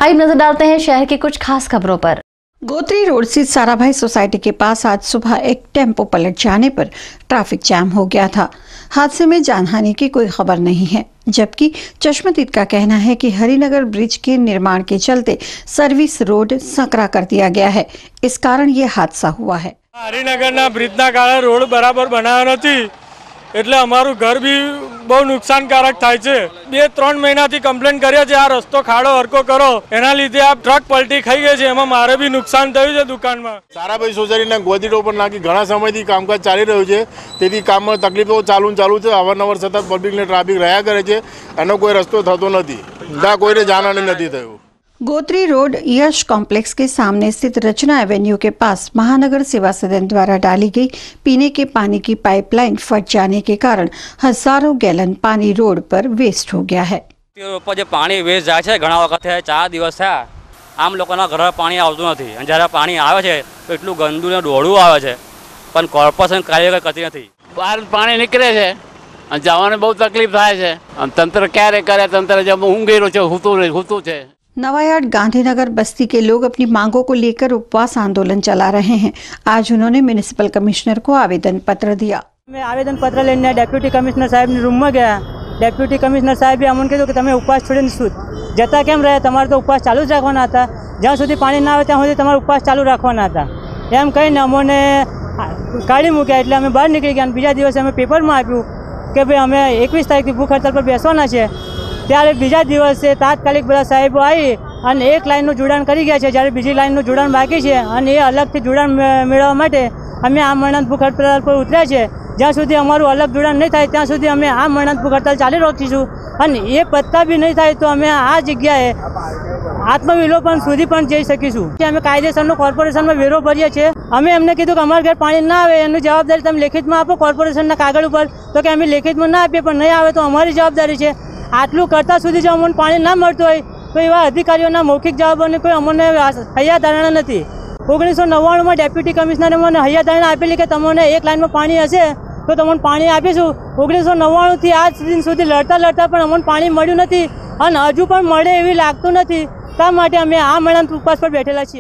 आइए नजर डालते हैं शहर की कुछ खास खबरों पर। गोत्री रोड स्थित साराभाई सोसाइटी के पास आज सुबह एक टेम्पो पलट जाने पर ट्रैफिक जाम हो गया था। हादसे में जानहानि की कोई खबर नहीं है, जबकि चश्मदीद का कहना है कि हरिनगर ब्रिज के निर्माण के चलते सर्विस रोड संकरा कर दिया गया है, इस कारण ये हादसा हुआ है। हरिनगर ब्रिजना कारण रोड बराबर बनाया नहीं, એટલે અમારું ઘર બી બહુ નુકસાનકારક થાય છે। 2-3 મહિનાથી કમ્પ્લેન કર્યા છે, આ રસ્તો ખાડો હરકો કરો, એના લીધે આ ટ્રક પલટી ખાઈ ગઈ છે, એમાં મારે બી નુકસાન થયું છે દુકાનમાં। સારાભાઈ સોસાયટીના ગોદી રોડ પર નાખી ઘણા સમયથી કામકાજ ચાલી રહ્યું છે, તેથી કામમાં તકલીફો ચાલુ છે। અવારનવાર સતત પબ્લિકને ટ્રાફિક રહ્યા કરે છે, એનો કોઈ રસ્તો થતો નથી, ત્યાં કોઈને જાણવાની નથી થયું। गोत्री रोड यश कॉम्प्लेक्स के सामने स्थित रचना एवेन्यू के पास महानगर सेवा सदन द्वारा डाली गई पीने के पानी की पाइपलाइन फट जाने के कारण हजारों गैलन पानी रोड पर वेस्ट हो गया है। पानी वेस्ट जाए छे घणा वखत 4 दिवस थया, आम लोकोना घर पानी आवतुं नथी, अने ज्यारे पानी आवे छे तो एटલું गंदू ने डोळું આવે છે, पण कोर्पोरेशन કાર્ય करती નથી। बहार पानी निकले छे अने जवाने बहुत तकलीफ थाय छे, अने तंत्र क्यारे करे, तंत्र जब ऊँघी રહ્યું છે, हूतुं छे। नवायार्ड गांधीनगर बस्ती के लोग अपनी मांगों को लेकर उपवास आंदोलन चला रहे हैं। आज उन्होंने म्युनिसिपल कमिश्नर को आवेदन पत्र दिया। मैं आवेदन पत्र लेने डेप्यूटी कमिश्नर साहब ने रूम में गया। डेप्यूटी कमिश्नर साहब भी अमन कीधुं कि तमे उपवास छोड़ीने जता केम रहे, तमारे तो उपवास चालू ज राखवाना हता, ज्यां सुधी पाणी ना आवे त्यां सुधी तमारे उपवास चालू राखवाना हता। एम कहीने अमोने काढी मूक्या, एटले अमे बहार निकળી ગયા। बीजा दिवसे अमे पेपरमां आप्युं कि भाई अमे 21 तारीखथी भूख हड़ताल पर बेसवाना छे। त्यारे बीजा दिवसे तात्कालिक बधा साहेबो आई અને એક લાઈનનું જોડાણ કરી ગયા છે, જ્યારે બીજી લાઈનનું જોડાણ બાકી છે, અને એ અલગથી જોડાણ મેળવવા માટે અમે આ મરણાંત ભૂખ હડતાલ પર ઉતર્યા છે। જ્યાં સુધી અમારું અલગ જોડાણ નહીં થાય ત્યાં સુધી અમે આ મરણાંત ભૂખ હડતાલ ચાલુ રાખીશું, અને એ પત્તા બી નહીં થાય તો અમે આ જગ્યાએ આત્મવિલોપન સુધી પણ જઈ શકીશું। કે અમે કાયદેસરનો કોર્પોરેશનમાં વેરો ભરીએ છીએ। અમે એમને કીધું કે અમારા ઘર પાણી ના આવે એની જવાબદારી તમે લેખિતમાં આપો કોર્પોરેશનના કાગળ ઉપર, તો કે અમે લેખિતમાં ના આપીએ, પણ નહીં આવે તો અમારી જવાબદારી છે। આટલું કરતાં સુધી જો અમને પાણી ના મળતું હોય तो एवं अधिकारीओना मौखिक जवाबों कोई अमने हयाधारणा नहीं। 1999 में डेप्यूटी कमिश्नरे मैंने हयाधारणा आपेली कि तमने एक लाइन में पानी हशे तो तमने पानी आपीशुं। 1999 थी आज दिन सुधी लड़ता लड़ता पण अमने पानी मळ्युं नथी, अने हजू पण मळे एवी लागतुं नथी। त्या माटे अमे आ मरणांत उपवास पर बैठेला छीए।